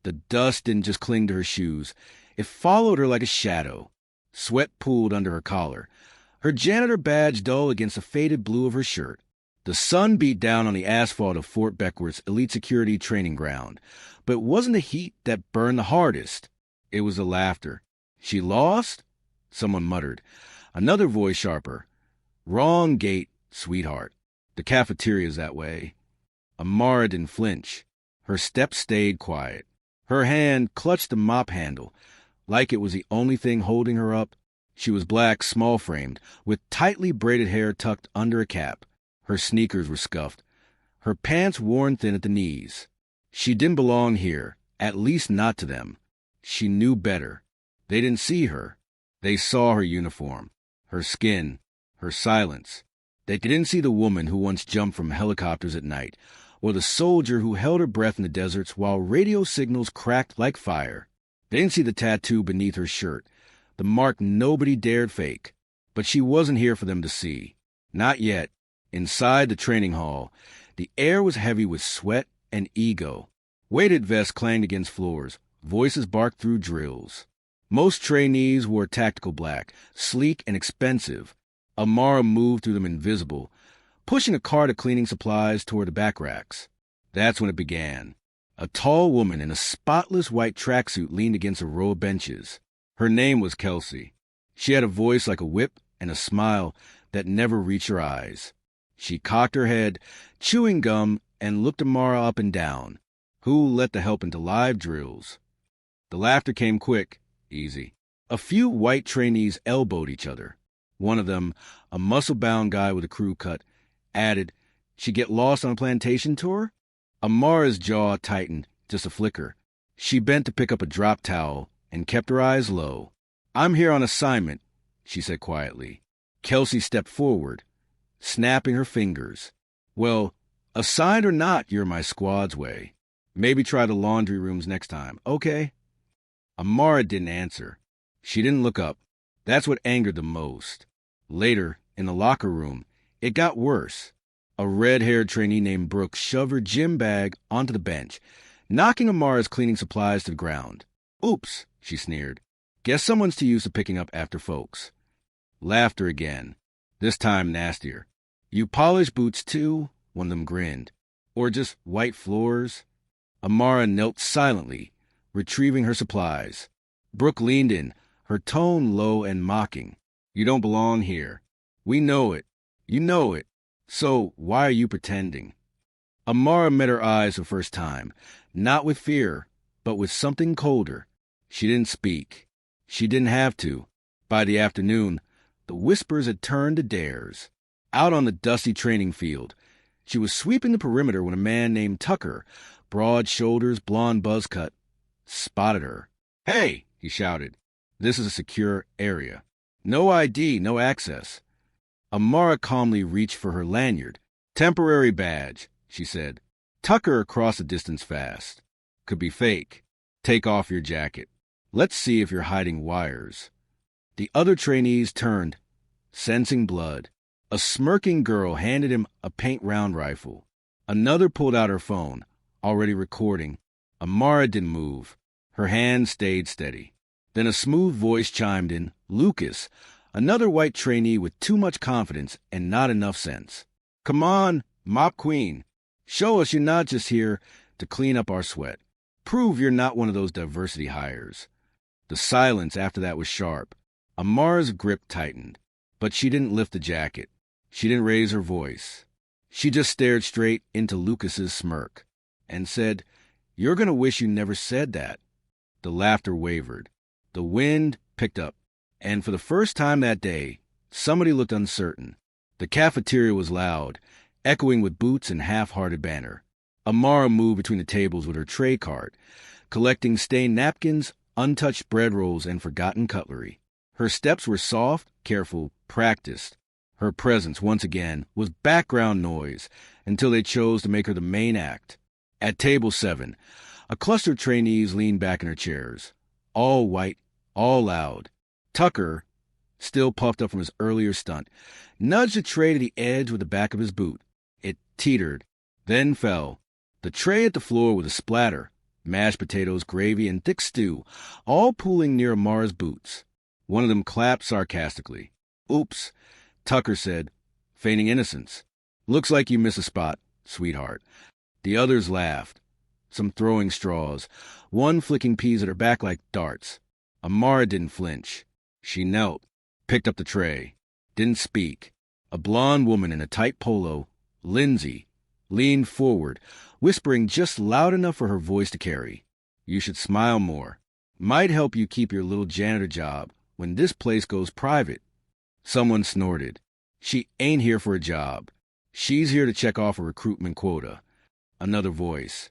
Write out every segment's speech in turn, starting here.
The dust didn't just cling to her shoes. It followed her like a shadow. Sweat pooled under her collar. Her janitor badge dull against the faded blue of her shirt. The sun beat down on the asphalt of Fort Beckworth's elite security training ground. But it wasn't the heat that burned the hardest. It was the laughter. She lost? Someone muttered. Another voice sharper. Wrong gate, sweetheart. The cafeteria's that way. Amara didn't flinch. Her step stayed quiet. Her hand clutched the mop handle, like it was the only thing holding her up. She was black, small-framed, with tightly braided hair tucked under a cap. Her sneakers were scuffed. Her pants worn thin at the knees. She didn't belong here, at least not to them. She knew better. They didn't see her. They saw her uniform, her skin, her silence. They didn't see the woman who once jumped from helicopters at night, or the soldier who held her breath in the deserts while radio signals cracked like fire. They didn't see the tattoo beneath her shirt, the mark nobody dared fake. But she wasn't here for them to see. Not yet. Inside the training hall, the air was heavy with sweat and ego. Weighted vests clanged against floors. Voices barked through drills. Most trainees wore tactical black, sleek and expensive. Amara moved through them invisible, pushing a cart of cleaning supplies toward the back racks. That's when it began. A tall woman in a spotless white tracksuit leaned against a row of benches. Her name was Kelsey. She had a voice like a whip and a smile that never reached her eyes. She cocked her head, chewing gum, and looked Amara up and down. Who let the help into live drills? The laughter came quick, easy. A few white trainees elbowed each other. One of them, a muscle-bound guy with a crew cut, added, "She get lost on a plantation tour?" Amara's jaw tightened, just a flicker. She bent to pick up a drop towel and kept her eyes low. "I'm here on assignment," she said quietly. Kelsey stepped forward, snapping her fingers. "Well, assigned or not, you're my squad's way. Maybe try the laundry rooms next time, okay?" Amara didn't answer. She didn't look up. That's what angered the most. Later, in the locker room, it got worse. A red-haired trainee named Brooke shoved her gym bag onto the bench, knocking Amara's cleaning supplies to the ground. "Oops," she sneered. "Guess someone's too used to picking up after folks." Laughter again, this time nastier. "You polish boots too?" One of them grinned. "Or just white floors?" Amara knelt silently, retrieving her supplies. Brooke leaned in, her tone low and mocking. "You don't belong here. We know it. You know it. So why are you pretending?" Amara met her eyes the first time, not with fear, but with something colder. She didn't speak. She didn't have to. By the afternoon, the whispers had turned to dares. Out on the dusty training field, she was sweeping the perimeter when a man named Tucker, broad shoulders, blond buzz cut, spotted her. "Hey!" he shouted. "This is a secure area. No ID, no access." Amara calmly reached for her lanyard. "Temporary badge," she said. Tucker crossed the distance fast. "Could be fake. Take off your jacket. Let's see if you're hiding wires." The other trainees turned, sensing blood. A smirking girl handed him a paint round rifle. Another pulled out her phone, already recording. Amara didn't move. Her hand stayed steady. Then a smooth voice chimed in, Lucas, another white trainee with too much confidence and not enough sense. "Come on, mop queen. Show us you're not just here to clean up our sweat. Prove you're not one of those diversity hires." The silence after that was sharp. Amara's grip tightened, but she didn't lift the jacket. She didn't raise her voice. She just stared straight into Lucas's smirk and said, "You're going to wish you never said that." The laughter wavered. The wind picked up, and for the first time that day, somebody looked uncertain. The cafeteria was loud, echoing with boots and half-hearted banter. Amara moved between the tables with her tray cart, collecting stained napkins, untouched bread rolls, and forgotten cutlery. Her steps were soft, careful, practiced. Her presence, once again, was background noise until they chose to make her the main act. At table 7, a cluster of trainees leaned back in their chairs, all white, all loud. Tucker, still puffed up from his earlier stunt, nudged the tray to the edge with the back of his boot. It teetered, then fell. The tray hit the floor with a splatter. mashed potatoes, gravy, and thick stew, all pooling near Amara's boots. One of them clapped sarcastically. "Oops," Tucker said, feigning innocence. "Looks like you miss a spot, sweetheart." The others laughed, some throwing straws, one flicking peas at her back like darts. Amara didn't flinch. She knelt, picked up the tray, didn't speak. A blonde woman in a tight polo, Lindsay, leaned forward, whispering just loud enough for her voice to carry. "You should smile more. Might help you keep your little janitor job when this place goes private." Someone snorted. "She ain't here for a job. She's here to check off a recruitment quota." Another voice.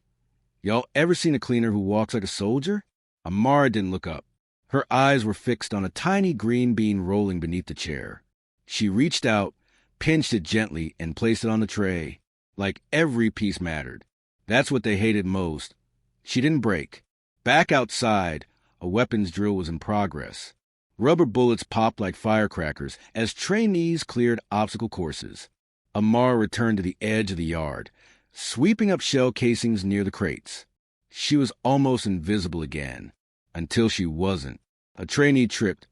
"Y'all ever seen a cleaner who walks like a soldier?" Amara didn't look up. Her eyes were fixed on a tiny green bean rolling beneath the chair. She reached out, pinched it gently, and placed it on the tray. Like every piece mattered. That's what they hated most. She didn't break. Back outside, a weapons drill was in progress. Rubber bullets popped like firecrackers as trainees cleared obstacle courses. Amara returned to the edge of the yard, sweeping up shell casings near the crates. She was almost invisible again, until she wasn't. A trainee tripped,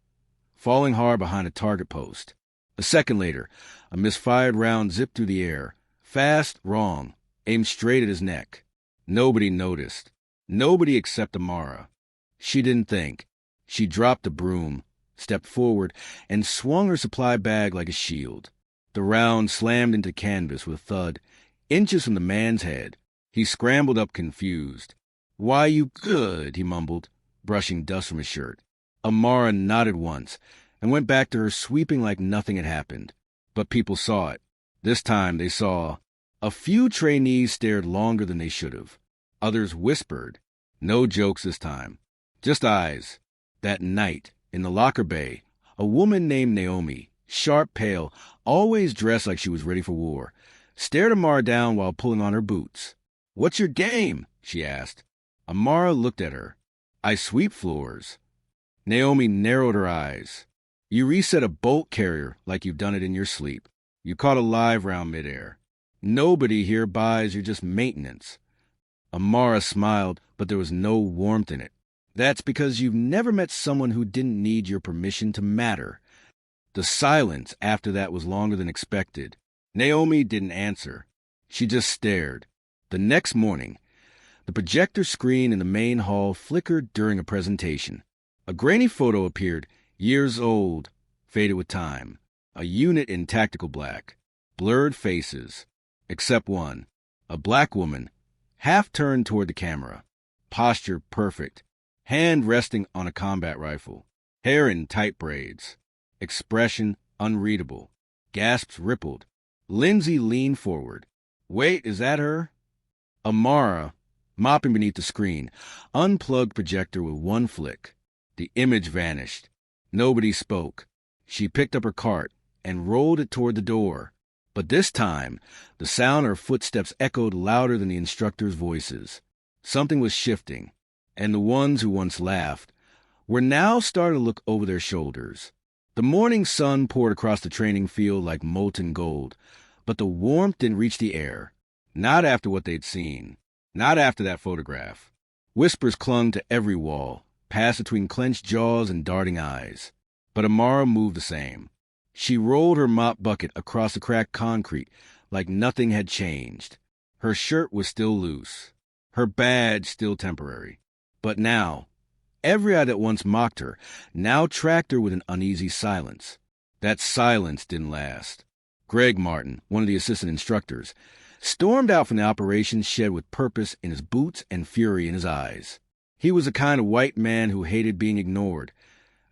falling hard behind a target post. A second later, a misfired round zipped through the air. Fast, wrong, aimed straight at his neck. Nobody noticed. Nobody except Amara. She didn't think. She dropped the broom, stepped forward, and swung her supply bag like a shield. The round slammed into canvas with a thud, inches from the man's head. He scrambled up confused. "Why, you good," he mumbled, brushing dust from his shirt. Amara nodded once and went back to her sweeping like nothing had happened. But people saw it. This time they saw. A few trainees stared longer than they should have. Others whispered. No jokes this time. Just eyes. That night, in the locker bay, a woman named Naomi, sharp pale, always dressed like she was ready for war, stared Amara down while pulling on her boots. "What's your game?" she asked. Amara looked at her. "I sweep floors." Naomi narrowed her eyes. "You reset a bolt carrier like you've done it in your sleep. You caught a live round midair. Nobody here buys you're just maintenance." Amara smiled, but there was no warmth in it. "That's because you've never met someone who didn't need your permission to matter." The silence after that was longer than expected. Naomi didn't answer. She just stared. The next morning, the projector screen in the main hall flickered during a presentation. A grainy photo appeared, years old, faded with time. A unit in tactical black. Blurred faces. Except one. A black woman, half turned toward the camera. Posture perfect. Hand resting on a combat rifle. Hair in tight braids. Expression unreadable. Gasps rippled. Lindsay leaned forward. "Wait, is that her?" Amara, mopping beneath the screen, unplugged projector with one flick. The image vanished. Nobody spoke. She picked up her cart and rolled it toward the door. But this time, the sound of her footsteps echoed louder than the instructors' voices. Something was shifting, and the ones who once laughed were now starting to look over their shoulders. The morning sun poured across the training field like molten gold, but the warmth didn't reach the air. Not after what they'd seen. Not after that photograph. Whispers clung to every wall, passed between clenched jaws and darting eyes. But Amara moved the same. She rolled her mop bucket across the cracked concrete like nothing had changed. Her shirt was still loose. Her badge still temporary. But now, every eye that once mocked her now tracked her with an uneasy silence. That silence didn't last. Greg Martin, one of the assistant instructors, stormed out from the operation shed with purpose in his boots and fury in his eyes. He was the kind of white man who hated being ignored,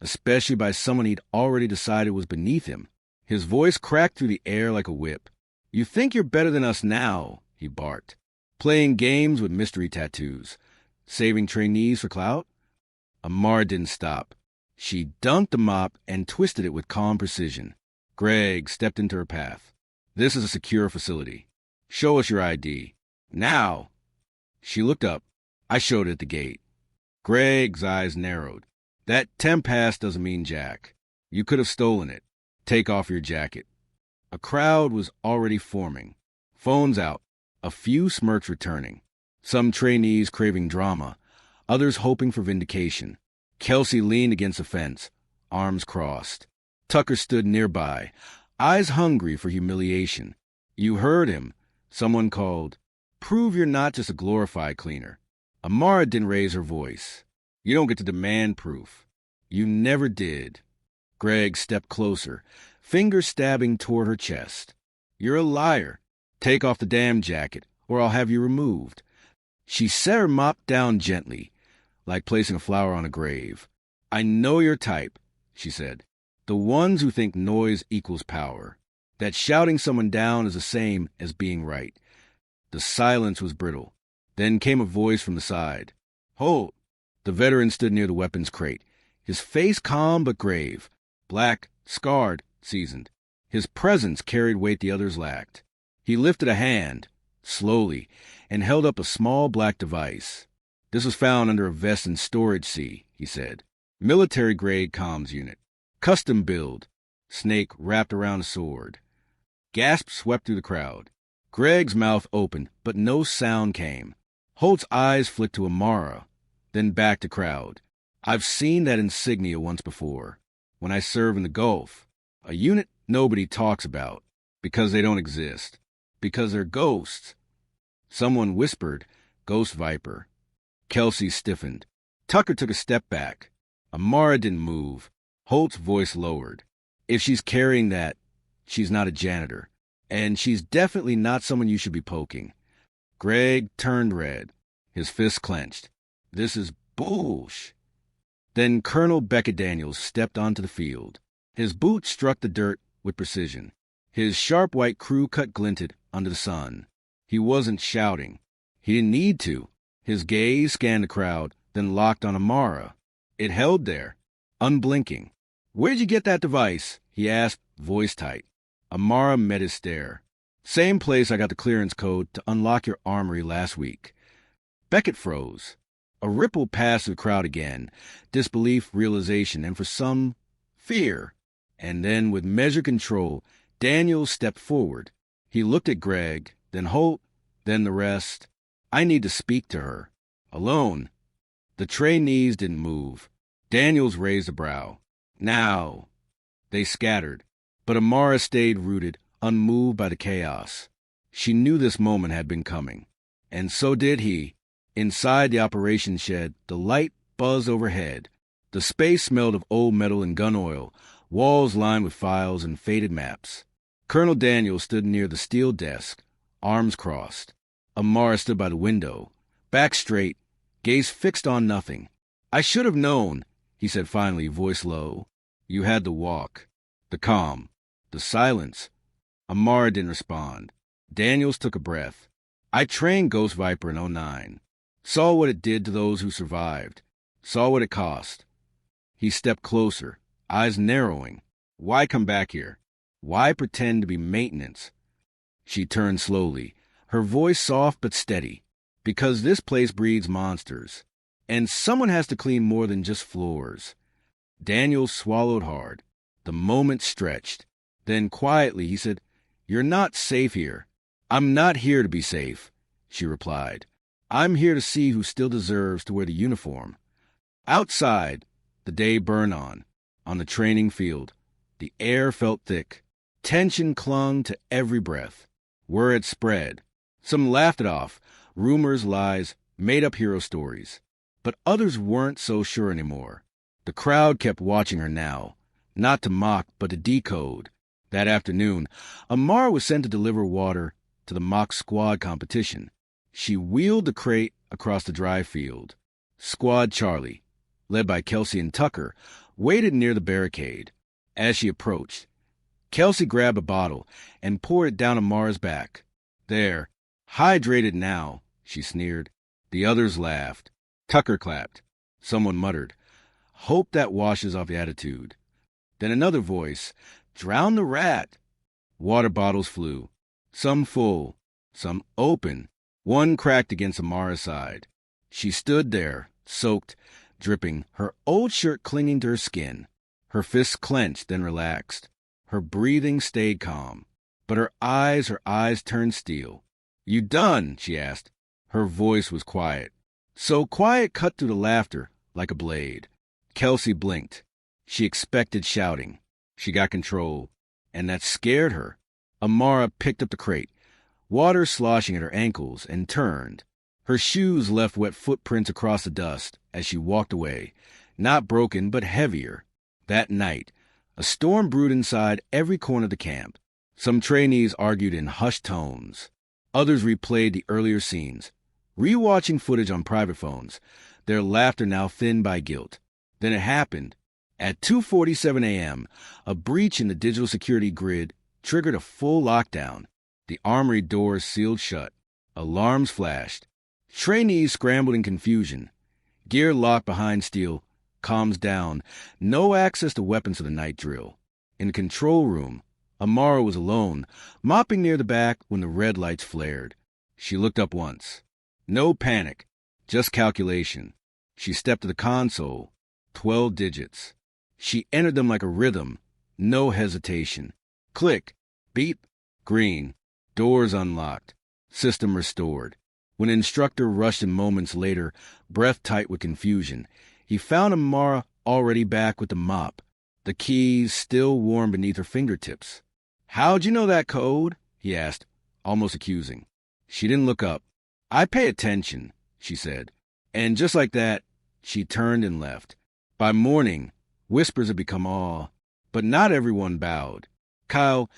especially by someone he'd already decided was beneath him. His voice cracked through the air like a whip. "You think you're better than us now," he barked. "Playing games with mystery tattoos. Saving trainees for clout?" Amara didn't stop. She dunked the mop and twisted it with calm precision. Greg stepped into her path. "This is a secure facility. Show us your ID. Now!" She looked up. I showed it at the gate. Greg's eyes narrowed. "That temp pass doesn't mean jack. You could have stolen it. Take off your jacket." A crowd was already forming. Phones out. A few smirks returning. Some trainees craving drama, others hoping for vindication. Kelsey leaned against a fence, arms crossed. Tucker stood nearby, eyes hungry for humiliation. You heard him. Someone called, "Prove you're not just a glorified cleaner." Amara didn't raise her voice. "You don't get to demand proof. You never did." Greg stepped closer, fingers stabbing toward her chest. "You're a liar. Take off the damn jacket, or I'll have you removed." She set her mop down gently, like placing a flower on a grave. "I know your type," she said. "The ones who think noise equals power. That shouting someone down is the same as being right." The silence was brittle. Then came a voice from the side. "Hold!" The veteran stood near the weapons crate, his face calm but grave, black, scarred, seasoned. His presence carried weight the others lacked. He lifted a hand, slowly, and held up a small black device. "This was found under a vest in Storage C," he said. "Military-grade comms unit. Custom build. Snake wrapped around a sword." Gasps swept through the crowd. Greg's mouth opened, but no sound came. Holt's eyes flicked to Amara, then back to crowd. "I've seen that insignia once before, when I served in the Gulf. A unit nobody talks about, because they don't exist. Because they're ghosts." Someone whispered, "Ghost Viper." Kelsey stiffened. Tucker took a step back. Amara didn't move. Holt's voice lowered. "If she's carrying that, she's not a janitor. And she's definitely not someone you should be poking." Greg turned red, his fists clenched. "This is bullsh." Then Colonel Beckett Daniels stepped onto the field. His boot struck the dirt with precision. His sharp white crew cut glinted under the sun. He wasn't shouting. He didn't need to. His gaze scanned the crowd, then locked on Amara. It held there, unblinking. "Where'd you get that device?" he asked, voice tight. Amara met his stare. "Same place I got the clearance code to unlock your armory last week." Beckett froze. A ripple passed the crowd again, disbelief, realization, and for some, fear. And then, with measured control, Daniels stepped forward. He looked at Greg, then Holt, then the rest. "I need to speak to her. Alone." The trainees didn't move. Daniels raised a brow. "Now." They scattered, but Amara stayed rooted, unmoved by the chaos. She knew this moment had been coming. And so did he. Inside the operations shed, the light buzzed overhead. The space smelled of old metal and gun oil, walls lined with files and faded maps. Colonel Daniels stood near the steel desk, arms crossed. Amara stood by the window, back straight, gaze fixed on nothing. "I should have known," he said finally, voice low. "You had the walk, the calm, the silence." Amara didn't respond. Daniels took a breath. "I trained Ghost Viper in '09. Saw what it did to those who survived. Saw what it cost." He stepped closer, eyes narrowing. "Why come back here? Why pretend to be maintenance?" She turned slowly, her voice soft but steady. "Because this place breeds monsters. And someone has to clean more than just floors." Daniels swallowed hard. The moment stretched. Then quietly he said, "You're not safe here." "I'm not here to be safe," she replied. "I'm here to see who still deserves to wear the uniform." Outside, the day burned on the training field. The air felt thick. Tension clung to every breath. Word spread. Some laughed it off. Rumors, lies, made-up hero stories. But others weren't so sure anymore. The crowd kept watching her now, not to mock, but to decode. That afternoon, Amara was sent to deliver water to the mock squad competition. She wheeled the crate across the dry field. Squad Charlie, led by Kelsey and Tucker, waited near the barricade. As she approached, Kelsey grabbed a bottle and poured it down Amara's back. "There, hydrated now," she sneered. The others laughed. Tucker clapped. Someone muttered, "Hope that washes off the attitude." Then another voice, "Drown the rat." Water bottles flew, some full, some open. One cracked against Amara's side. She stood there, soaked, dripping, her old shirt clinging to her skin. Her fists clenched, then relaxed. Her breathing stayed calm, but her eyes turned steel. "You done?" she asked. Her voice was quiet. So quiet cut through the laughter like a blade. Kelsey blinked. She expected shouting. She got control, and that scared her. Amara picked up the crate, water sloshing at her ankles, and turned. Her shoes left wet footprints across the dust as she walked away, not broken but heavier. That night, a storm brewed inside every corner of the camp. Some trainees argued in hushed tones. Others replayed the earlier scenes, rewatching footage on private phones, their laughter now thinned by guilt. Then it happened. At 2:47 a.m., a breach in the digital security grid triggered a full lockdown. The armory doors sealed shut. Alarms flashed. Trainees scrambled in confusion. Gear locked behind steel, comms down, no access to weapons for the night drill. In the control room, Amara was alone, mopping near the back when the red lights flared. She looked up once. No panic, just calculation. She stepped to the console. 12 digits. She entered them like a rhythm, no hesitation. Click, beep, green, doors unlocked, system restored. When the instructor rushed in moments later, breath tight with confusion, he found Amara already back with the mop, the keys still warm beneath her fingertips. "How'd you know that code?" he asked, almost accusing. She didn't look up. "I pay attention," she said. And just like that, she turned and left. By morning, whispers had become awe, but not everyone bowed. Kyle,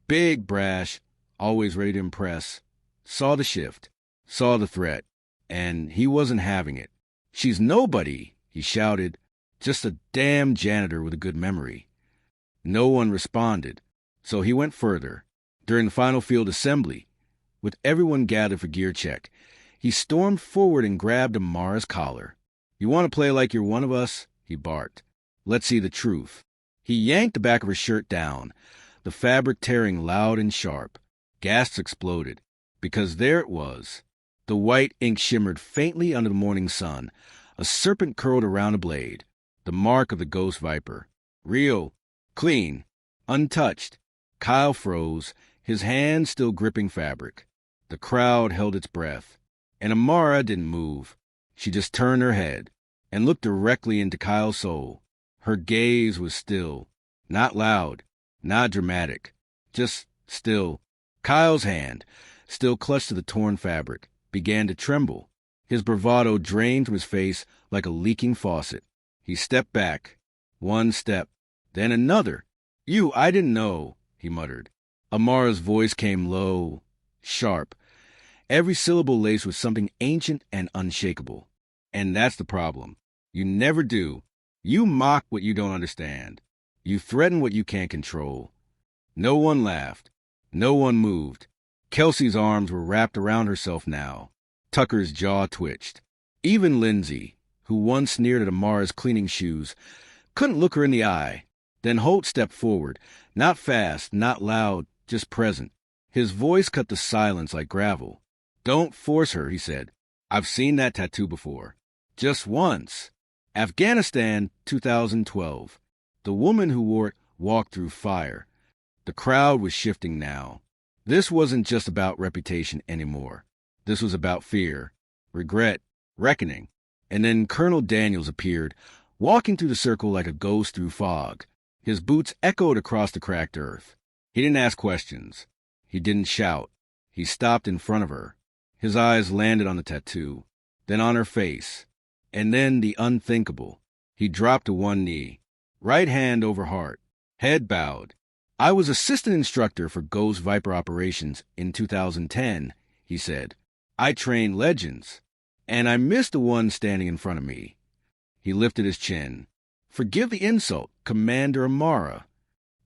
big, brash, always ready to impress, saw the shift, saw the threat, and he wasn't having it. "She's nobody," he shouted, "just a damn janitor with a good memory." No one responded, so he went further. During the final field assembly, with everyone gathered for gear check, he stormed forward and grabbed Amara's collar. "You want to play like you're one of us?" he barked. "Let's see the truth." He yanked the back of her shirt down, the fabric tearing loud and sharp. Gasps exploded, because there it was. The white ink shimmered faintly under the morning sun. A serpent curled around the blade, the mark of the ghost viper. Real, clean, untouched. Kyle froze, his hand still gripping fabric. The crowd held its breath, and Amara didn't move. She just turned her head and looked directly into Kyle's soul. Her gaze was still, not loud, not dramatic, just still. Kyle's hand, still clutched to the torn fabric, began to tremble. His bravado drained from his face like a leaking faucet. He stepped back, one step, then another. I didn't know," he muttered. Amara's voice came low, sharp, every syllable laced with something ancient and unshakable. "And that's the problem. You never do. You mock what you don't understand. You threaten what you can't control." No one laughed. No one moved. Kelsey's arms were wrapped around herself now. Tucker's jaw twitched. Even Lindsay, who once sneered at Amara's cleaning shoes, couldn't look her in the eye. Then Holt stepped forward, not fast, not loud, just present. His voice cut the silence like gravel. "Don't force her," he said. "I've seen that tattoo before. Just once. Afghanistan, 2012. The woman who wore it walked through fire." The crowd was shifting now. This wasn't just about reputation anymore. This was about fear, regret, reckoning. And then Colonel Daniels appeared, walking through the circle like a ghost through fog. His boots echoed across the cracked earth. He didn't ask questions. He didn't shout. He stopped in front of her. His eyes landed on the tattoo, then on her face, and then the unthinkable. He dropped to one knee, right hand over heart, head bowed. "I was assistant instructor for Ghost Viper operations in 2010, he said. "I trained legends, and I missed the one standing in front of me." He lifted his chin. "Forgive the insult, Commander Amara."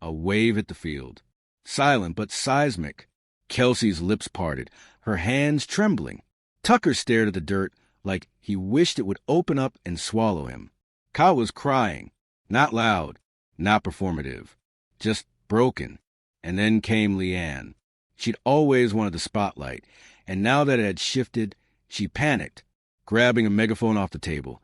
A wave hit the field. Silent but seismic. Kelsey's lips parted, her hands trembling. Tucker stared at the dirt like he wished it would open up and swallow him. Kyle was crying, not loud, not performative, just broken. And then came Leanne. She'd always wanted the spotlight, and now that it had shifted, she panicked, grabbing a megaphone off the table.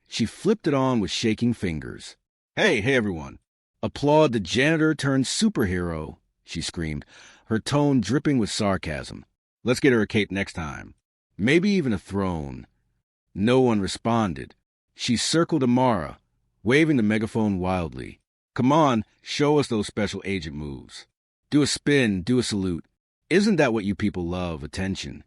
She flipped it on with shaking fingers. Hey, everyone. Applaud the janitor turned superhero," she screamed, her tone dripping with sarcasm. "Let's get her a cape next time." maybe even a throne. No one responded. She circled Amara, waving the megaphone wildly. Come on, show us those special agent moves. Do a spin, do a salute. Isn't that what you people love, attention?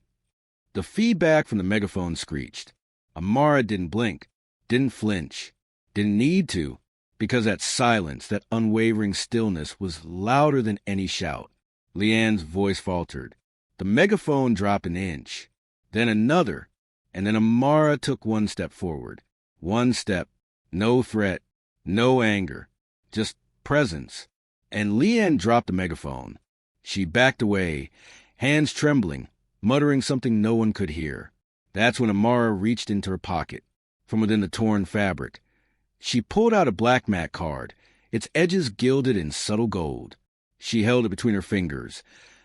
The feedback from the megaphone screeched. Amara didn't blink, didn't flinch, didn't need to, because that silence, that unwavering stillness was louder than any shout. Leanne's voice faltered. The megaphone dropped an inch, then another, and then Amara took one step forward. One step, no threat, no anger, just presence. And Leanne dropped the megaphone. She backed away, hands trembling, muttering something no one could hear. That's when Amara reached into her pocket, from within the torn fabric. She pulled out a black mat card, its edges gilded in subtle gold. She held it between her fingers.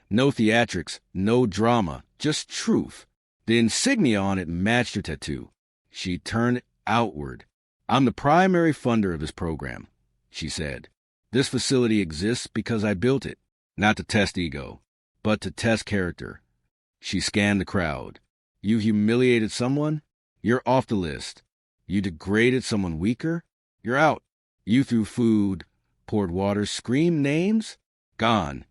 No theatrics, no drama, just truth. The insignia on it matched her tattoo. She turned it outward. I'm the primary funder of this program, she said. This facility exists because I built it, not to test ego, but to test character. She scanned the crowd. You humiliated someone? You're off the list. You degraded someone weaker? You're out. You threw food, poured water, screamed names? Gone.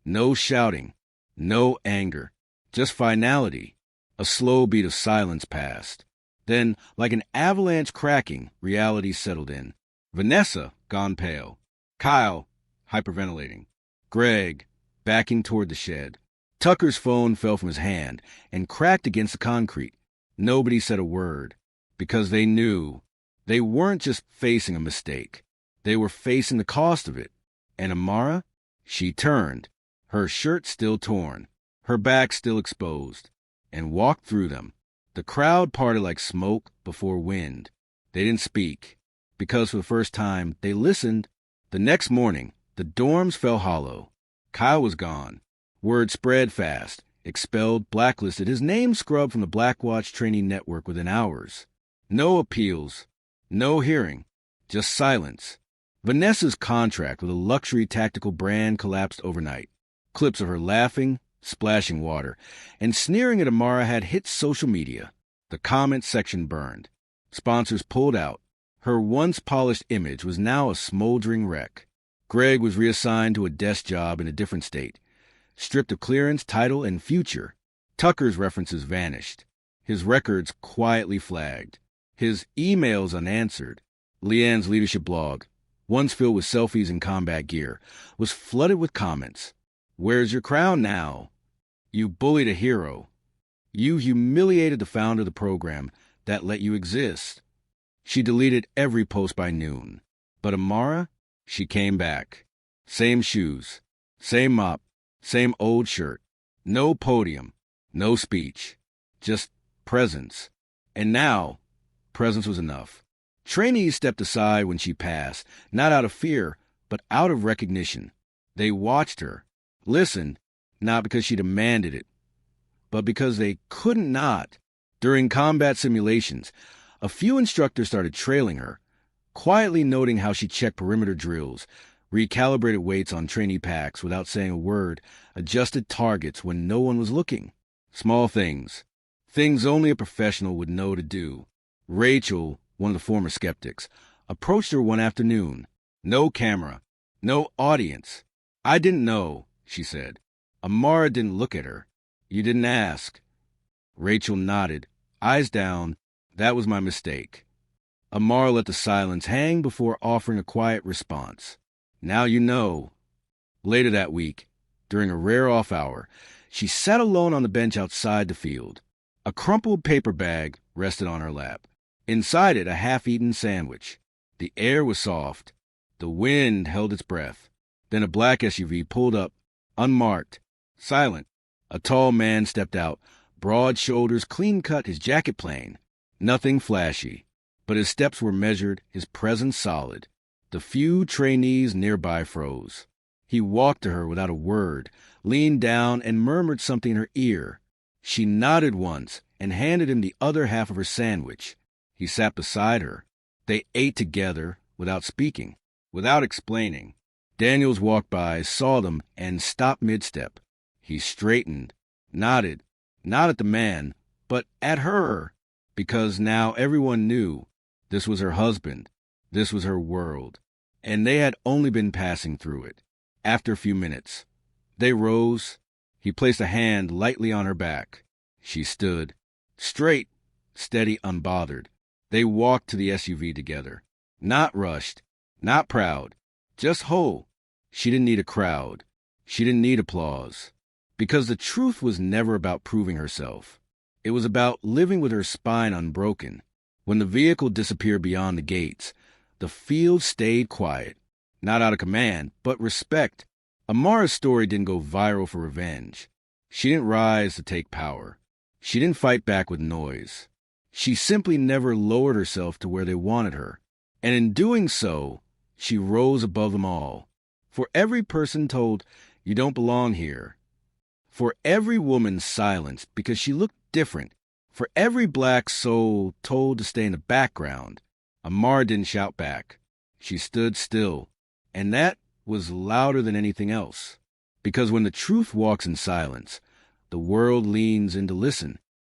No shouting, no anger, just finality. A slow beat of silence passed. Then, like an avalanche cracking, reality settled in. Vanessa, gone pale. Kyle, hyperventilating. Greg, backing toward the shed. Tucker's phone fell from his hand and cracked against the concrete. Nobody said a word, because they knew they weren't just facing a mistake. They were facing the cost of it. And Amara? She turned, her shirt still torn, her back still exposed, and walked through them. The crowd parted like smoke before wind. They didn't speak, because for the first time they listened. The next morning, the dorms fell hollow. Kyle was gone. Word spread fast. Expelled, blacklisted, his name scrubbed from the Blackwatch training network within hours. No appeals, no hearing, just silence. Vanessa's contract with a luxury tactical brand collapsed overnight. Clips of her laughing, splashing water, and sneering at Amara had hit social media. The comment section burned. Sponsors pulled out. Her once polished image was now a smoldering wreck. Greg was reassigned to a desk job in a different state, stripped of clearance, title, and future. Tucker's references vanished. His records quietly flagged. His emails unanswered. Leanne's leadership blog, once filled with selfies and combat gear, was flooded with comments. Where's your crown now? You bullied a hero. You humiliated the founder of the program that let you exist. She deleted every post by noon. But Amara? She came back. Same shoes, same mop, same old shirt. No podium, no speech, just presence. And now, presence was enough. Trainees stepped aside when she passed, not out of fear, but out of recognition. They watched her, listened, not because she demanded it, but because they couldn't not. During combat simulations, a few instructors started trailing her, quietly noting how she checked perimeter drills, recalibrated weights on trainee packs without saying a word, adjusted targets when no one was looking. Small things. Things only a professional would know to do. Rachel, one of the former skeptics, approached her one afternoon. No camera. No audience. I didn't know, she said. Amara didn't look at her. You didn't ask. Rachel nodded, eyes down. That was my mistake. Amara let the silence hang before offering a quiet response. Now you know. Later that week, during a rare off hour, she sat alone on the bench outside the field. A crumpled paper bag rested on her lap. Inside it, a half-eaten sandwich. The air was soft. The wind held its breath. Then a black SUV pulled up, unmarked, silent. A tall man stepped out, broad shoulders, clean-cut, his jacket plain. Nothing flashy, but his steps were measured, his presence solid. The few trainees nearby froze. He walked to her without a word, leaned down and murmured something in her ear. She nodded once and handed him the other half of her sandwich. He sat beside her. They ate together without speaking, without explaining. Daniels walked by, saw them, and stopped mid-step. He straightened, nodded, not at the man, but at her, because now everyone knew this was her husband, this was her world, and they had only been passing through it. After a few minutes, they rose. He placed a hand lightly on her back. She stood, straight, steady, unbothered. They walked to the SUV together. Not rushed, not proud, just whole. She didn't need a crowd. She didn't need applause. Because the truth was never about proving herself. It was about living with her spine unbroken. When the vehicle disappeared beyond the gates, the field stayed quiet. Not out of command, but respect. Amara's story didn't go viral for revenge. She didn't rise to take power. She didn't fight back with noise. She simply never lowered herself to where they wanted her. And in doing so, she rose above them all. For every person told, "You don't belong here." For every woman silenced because she looked different. For every black soul told to stay in the background, Amara didn't shout back. She stood still. And that was louder than anything else. Because when the truth walks in silence, the world leans in to listen.